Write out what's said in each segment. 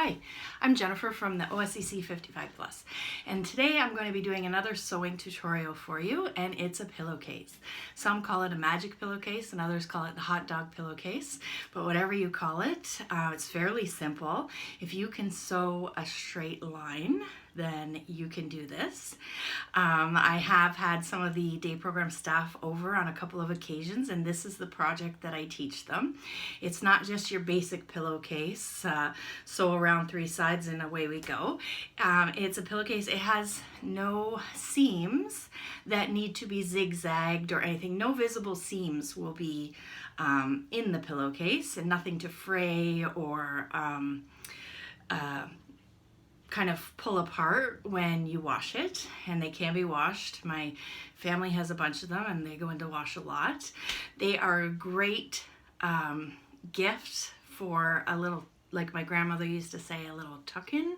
Hi, I'm Jennifer from the OSCC 55 Plus, and today I'm going to be doing another sewing tutorial for you, and it's a pillowcase. Some call it a magic pillowcase and others call it the hot dog pillowcase, but whatever you call it, it's fairly simple. If you can sew a straight line, then you can do this. I have had some of the day program staff over on a couple of occasions, and this is the project that I teach them. It's not just your basic pillowcase, sew around 3 sides and away we go. It's a pillowcase. It has no seams that need to be zigzagged or anything. No visible seams will be in the pillowcase, and nothing to fray or kind of pull apart when you wash it, and they can be washed. My family has a bunch of them and they go into wash a lot. They are a great gift for a little, like my grandmother used to say, a little tuck-in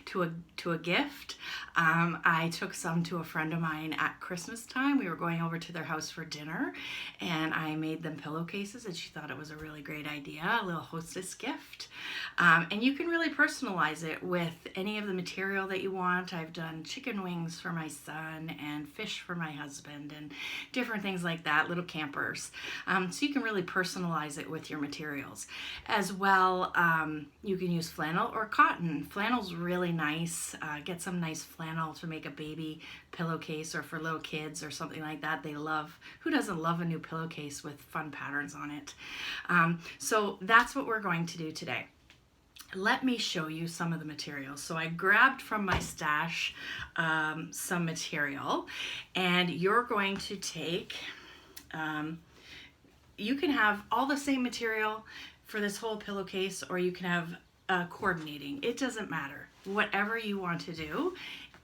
to a gift. I took some to a friend of mine at Christmas time. We were going over to their house for dinner, and I made them pillowcases, and she thought it was a really great idea, a little hostess gift. And you can really personalize it with any of the material that you want. I've done chicken wings for my son and fish for my husband and different things like that, little campers. So you can really personalize it with your materials. As well, you can use flannel or cotton. Flannel's really nice. Get some nice flannel to make a baby pillowcase or for little kids or something like that. They love, who doesn't love a new pillowcase with fun patterns on it? So that's what we're going to do today. Let me show you some of the materials. So I grabbed from my stash some material, and you're going to take, you can have all the same material for this whole pillowcase, or you can have coordinating. It doesn't matter. Whatever you want to do,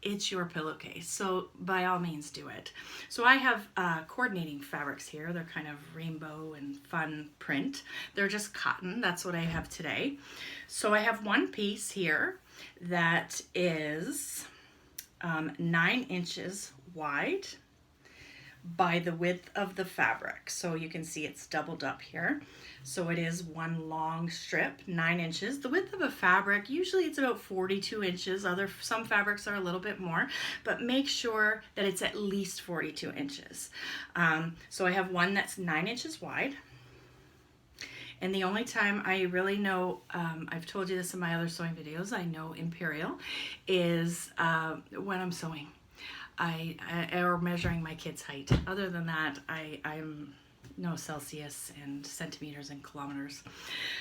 it's your pillowcase. So by all means do it. So I have coordinating fabrics here. They're kind of rainbow and fun print. They're just cotton. That's what I have today. So I have one piece here that is 9 inches wide by the width of the fabric. So you can see it's doubled up here. So it is one long strip, 9 inches. The width of a fabric, usually it's about 42 inches. Some fabrics are a little bit more, but make sure that it's at least 42 inches. So I have one that's 9 inches wide. And the only time I really know, I've told you this in my other sewing videos, I know Imperial, is when I'm sewing. Or measuring my kid's height. Other than that, I'm no Celsius and centimeters and kilometers.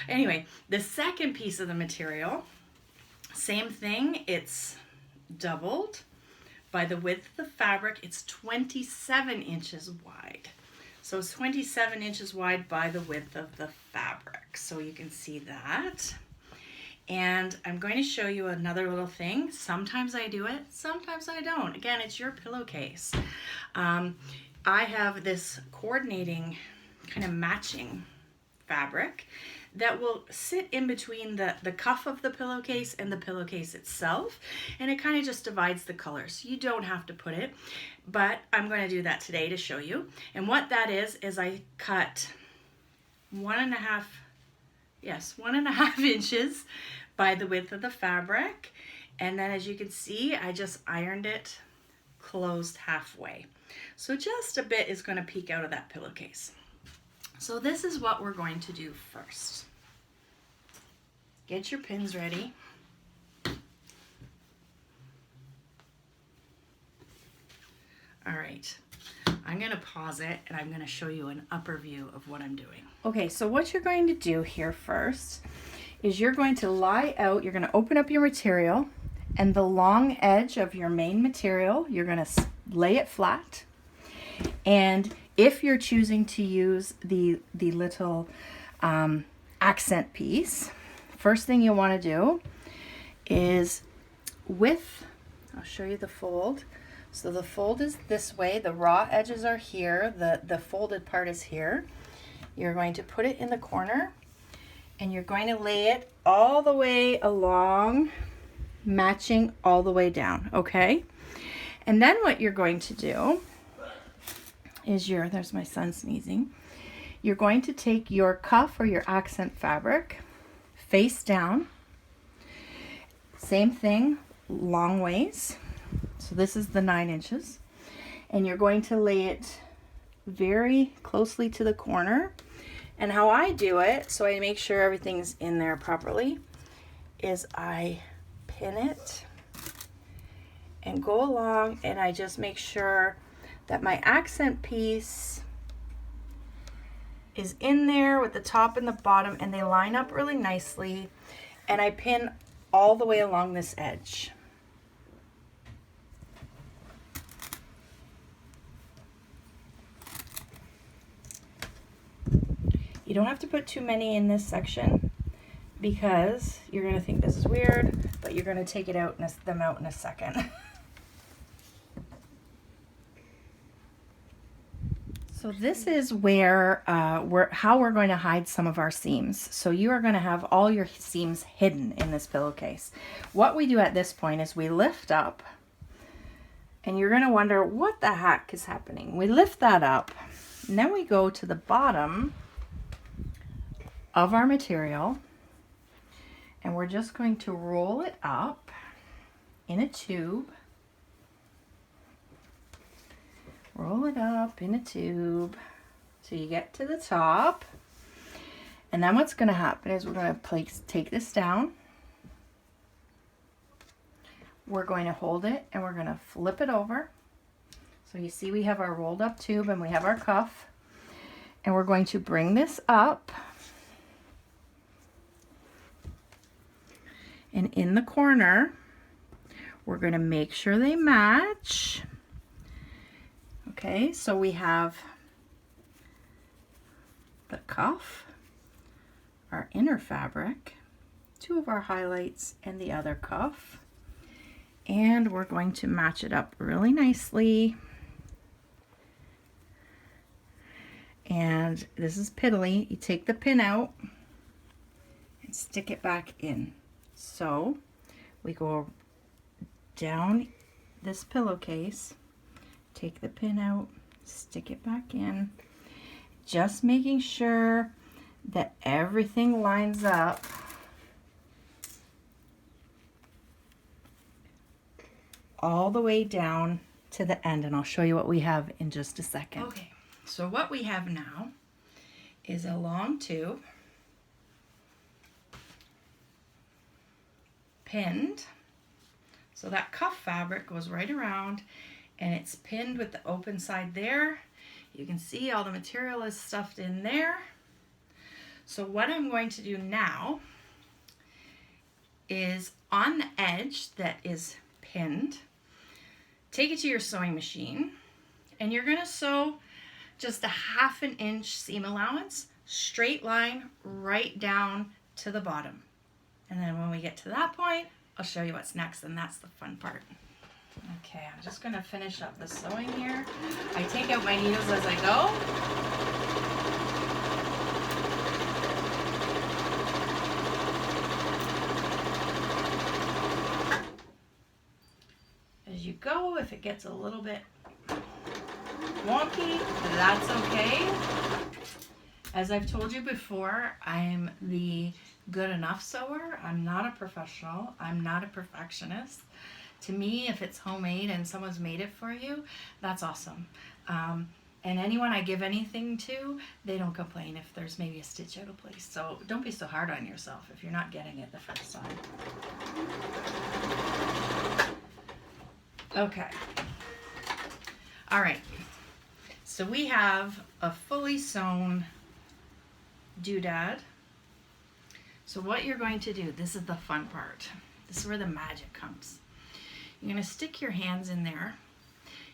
Anyway, the second piece of the material, same thing. It's doubled by the width of the fabric. It's 27 inches wide. So it's 27 inches wide by the width of the fabric. So you can see that. And I'm going to show you another little thing. Sometimes I do it, sometimes I don't. Again, it's your pillowcase. I have this coordinating kind of matching fabric that will sit in between the cuff of the pillowcase and the pillowcase itself, and it kind of just divides the colors. You don't have to put it, but I'm going to do that today to show you. And what that is I cut 1.5 inches by the width of the fabric, and then as you can see, I just ironed it closed halfway. So just a bit is going to peek out of that pillowcase. So this is what we're going to do first. Get your pins ready. All right. I'm going to pause it, and I'm going to show you an upper view of what I'm doing. Okay, so what you're going to do here first is you're going to lie out, you're going to open up your material, and the long edge of your main material, you're going to lay it flat. And if you're choosing to use the little accent piece, first thing you want to do is I'll show you the fold. So the fold is this way, the raw edges are here, the folded part is here. You're going to put it in the corner, and you're going to lay it all the way along, matching all the way down, okay? And then what you're going to do is there's my son sneezing. You're going to take your cuff or your accent fabric face down, Same thing, long ways. So this is the 9 inches. And you're going to lay it very closely to the corner. And how I do it, so I make sure everything's in there properly, is I pin it and go along, and I just make sure that my accent piece is in there with the top and the bottom, and they line up really nicely. And I pin all the way along this edge. You don't have to put too many in this section because you're going to think this is weird, but you're going to take them out in a second. So this is where how we're going to hide some of our seams. So you are going to have all your seams hidden in this pillowcase. What we do at this point is we lift up, and you're going to wonder what the heck is happening. We lift that up, and then we go to the bottom of our material, and we're just going to roll it up in a tube. Roll it up in a tube so you get to the top. And then what's going to happen is we're going to take this down. We're going to hold it and we're going to flip it over. So you see we have our rolled up tube and we have our cuff. And we're going to bring this up. And in the corner, we're going to make sure they match. Okay, so we have the cuff, our inner fabric, 2 of our highlights, and the other cuff. And we're going to match it up really nicely. And this is piddly. You take the pin out and stick it back in. So we go down this pillowcase, take the pin out, stick it back in, just making sure that everything lines up. All the way down to the end, and I'll show you what we have in just a second. Okay, so what we have now is a long tube pinned. So that cuff fabric goes right around, and it's pinned with the open side there. You can see all the material is stuffed in there. So what I'm going to do now is on the edge that is pinned, take it to your sewing machine, and you're going to sew just a 1/2 inch seam allowance, straight line right down to the bottom. And then when we get to that point, I'll show you what's next, and that's the fun part. Okay, I'm just going to finish up the sewing here. I take out my needles as I go. As you go, if it gets a little bit wonky, that's okay. As I've told you before, I'm the good enough sewer. I'm not a professional. I'm not a perfectionist. To me, if it's homemade and someone's made it for you, that's awesome. And anyone I give anything to, they don't complain if there's maybe a stitch out of place. So don't be so hard on yourself if you're not getting it the first time. Okay. All right. So we have a fully sewn doodad. So what you're going to do, this is the fun part. This is where the magic comes. You're going to stick your hands in there,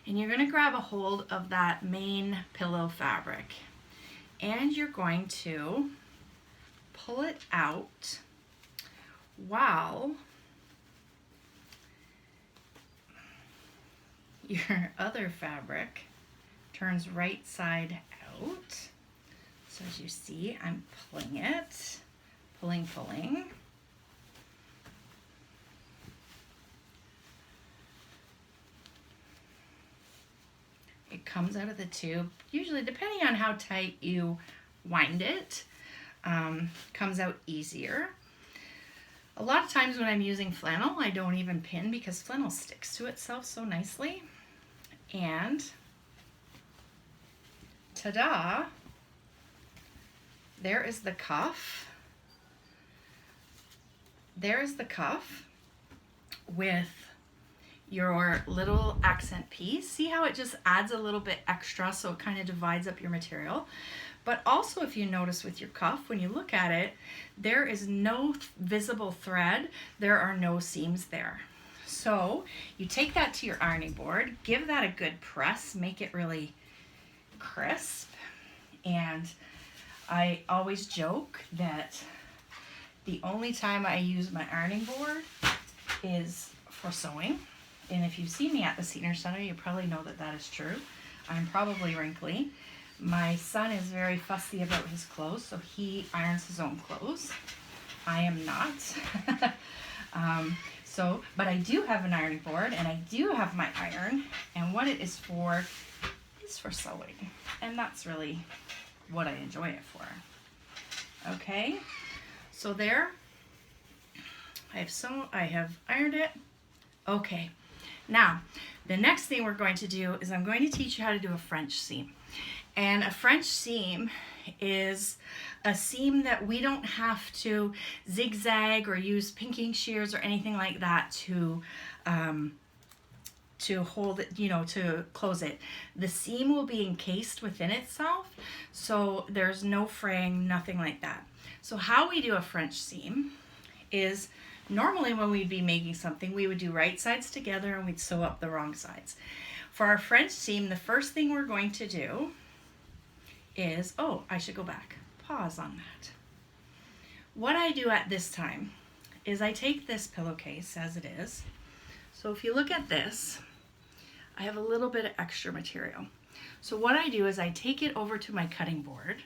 and you're going to grab a hold of that main pillow fabric, and you're going to pull it out while your other fabric turns right side out. So as you see, I'm pulling it, pulling. It comes out of the tube, usually depending on how tight you wind it, comes out easier. A lot of times when I'm using flannel, I don't even pin because flannel sticks to itself so nicely. And ta-da, there is the cuff. There is the cuff with your little accent piece. See how it just adds a little bit extra, so it kind of divides up your material. But also, if you notice with your cuff, when you look at it, there is no visible thread. There are no seams there. So you take that to your ironing board, give that a good press, make it really crisp. And I always joke that the only time I use my ironing board is for sewing. And if you've seen me at the Senior Center, you probably know that that is true. I'm probably wrinkly. My son is very fussy about his clothes, so he irons his own clothes. I am not. But I do have an ironing board, and I do have my iron, and what it is for sewing. And that's really what I enjoy it for. Okay, so there, I have ironed it. Okay, now the next thing we're going to do is I'm going to teach you how to do a French seam. And a French seam is a seam that we don't have to zigzag or use pinking shears or anything like that to hold it, to close it. The seam will be encased within itself, so there's no fraying, nothing like that. So how we do a French seam is normally when we'd be making something, we would do right sides together and we'd sew up the wrong sides. For our French seam, the first thing we're going to do is, I should go back, pause on that. What I do at this time is I take this pillowcase as it is. So if you look at this, I have a little bit of extra material. So what I do is I take it over to my cutting board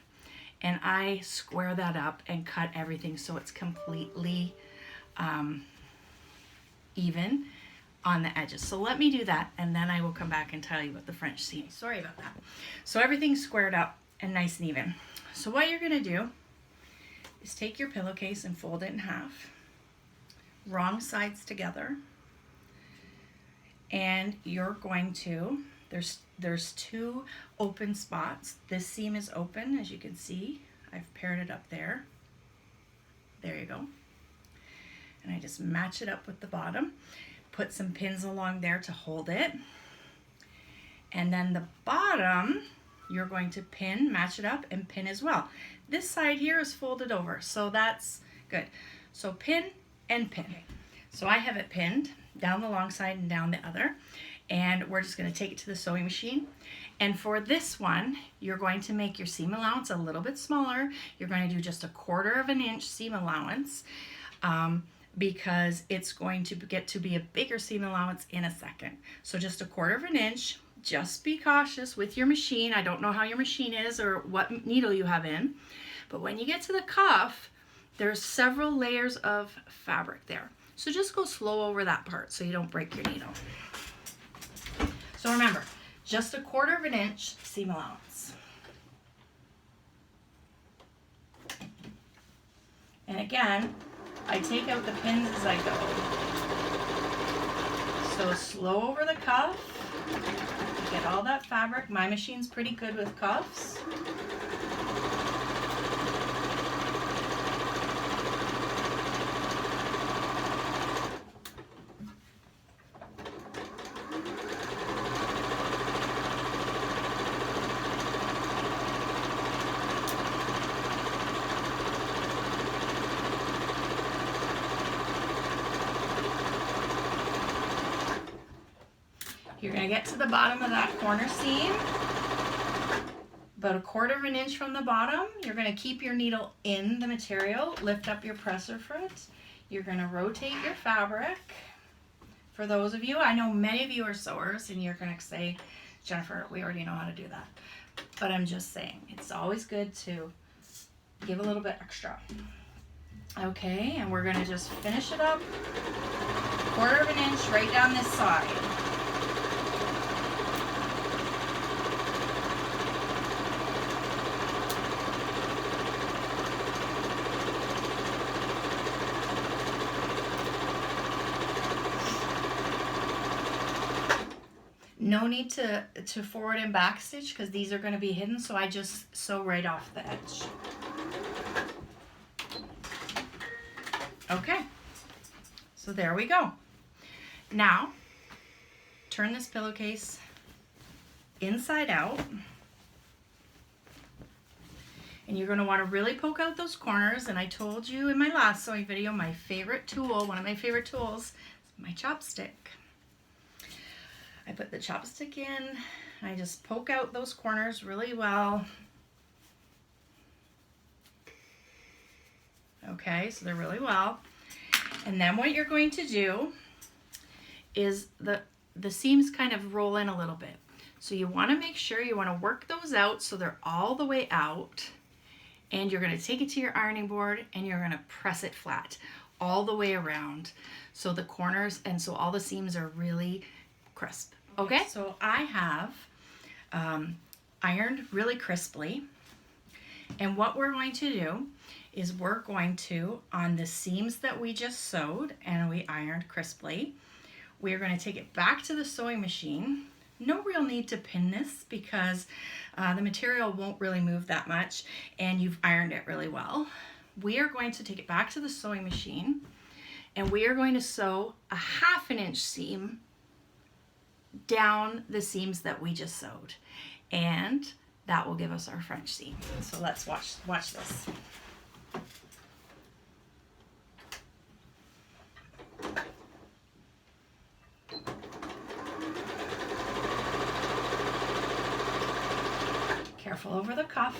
and I square that up and cut everything so it's completely even on the edges. So let me do that and then I will come back and tell you about the French seam. Sorry about that. So everything's squared up and nice and even. So what you're gonna do is take your pillowcase and fold it in half, wrong sides together, and you're going to, there's two open spots. This seam is open, as you can see. I've paired it up there. There you go. And I just match it up with the bottom, put some pins along there to hold it. And then the bottom, you're going to pin, match it up, and pin as well. This side here is folded over, so that's good. So pin and pin. So I have it pinned down the long side and down the other, and we're just going to take it to the sewing machine. And for this one, you're going to make your seam allowance a little bit smaller. You're going to do just 1/4 inch seam allowance because it's going to get to be a bigger seam allowance in a second. So just 1/4 inch. Just be cautious with your machine. I don't know how your machine is or what needle you have in, but when you get to the cuff, there's several layers of fabric there. So just go slow over that part so you don't break your needle. So remember, just 1/4 inch seam allowance. And again, I take out the pins as I go. So slow over the cuff. Get all that fabric. My machine's pretty good with cuffs. You're going to get to the bottom of that corner seam, about 1/4 inch from the bottom. You're going to keep your needle in the material, lift up your presser foot. You're going to rotate your fabric. For those of you, I know many of you are sewers and you're going to say, Jennifer, we already know how to do that. But I'm just saying, it's always good to give a little bit extra. Okay, and we're going to just finish it up 1/4 inch right down this side. No need to forward and back stitch because these are going to be hidden, so I just sew right off the edge. Okay, so there we go. Now, turn this pillowcase inside out. And you're going to want to really poke out those corners. And I told you in my last sewing video, my favorite tool, one of my favorite tools, is my chopstick. I put the chopstick in, and I just poke out those corners really well. Okay, so they're really well. And then what you're going to do is the seams kind of roll in a little bit. So you want to make sure you want to work those out so they're all the way out. And you're going to take it to your ironing board and you're going to press it flat all the way around. So the corners and so all the seams are really crisp. Okay, so I have ironed really crisply. And what we're going to do is we're going to, on the seams that we just sewed and we ironed crisply, we're going to take it back to the sewing machine. No real need to pin this because the material won't really move that much and you've ironed it really well. We are going to take it back to the sewing machine and we are going to sew a 1/2 inch seam down the seams that we just sewed. And that will give us our French seam. So let's watch this. Careful over the cuff.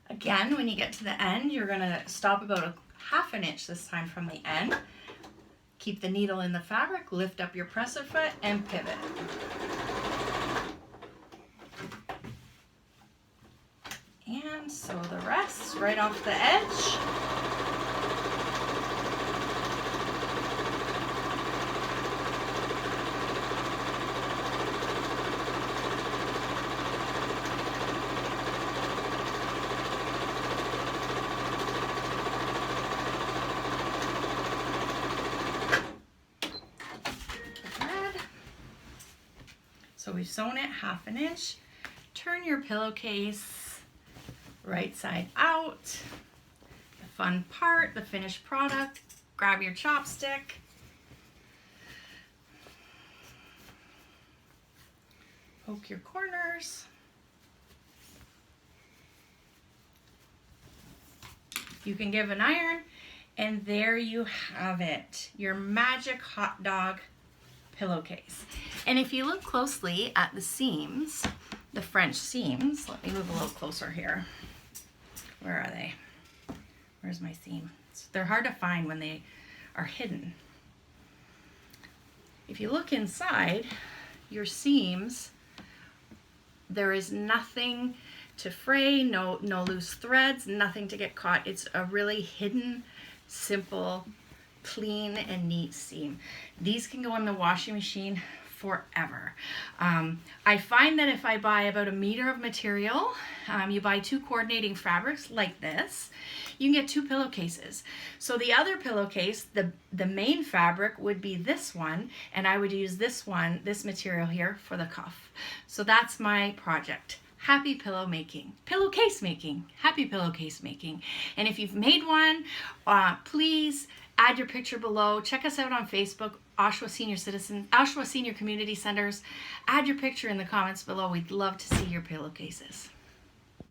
Again, when you get to the end, you're going to stop about a 1/2 inch this time from the end. Keep the needle in the fabric, lift up your presser foot, and pivot. And sew the rest right off the edge. So we've sewn it 1/2 inch. Turn your pillowcase right side out. The fun part, the finished product. Grab your chopstick. Poke your corners. You can give an iron, and there you have it, your magic hot dog pillowcase. And if you look closely at the seams, the French seams, let me move a little closer here. Where are they? Where's my seam? They're hard to find when they are hidden. If you look inside, your seams, there is nothing to fray, no loose threads, nothing to get caught. It's a really hidden, simple, clean and neat seam. These can go in the washing machine forever. I find that if I buy about 1 meter of material, you buy 2 coordinating fabrics like this, you can get 2 pillowcases. So the other pillowcase, the main fabric would be this one, and I would use this one, this material here for the cuff. So that's my project. Happy pillow making, pillowcase making, happy pillowcase making. And if you've made one, please add your picture below. Check us out on Facebook, Oshawa Senior Citizens, Oshawa Senior Community Centers. Add your picture in the comments below. We'd love to see your pillowcases.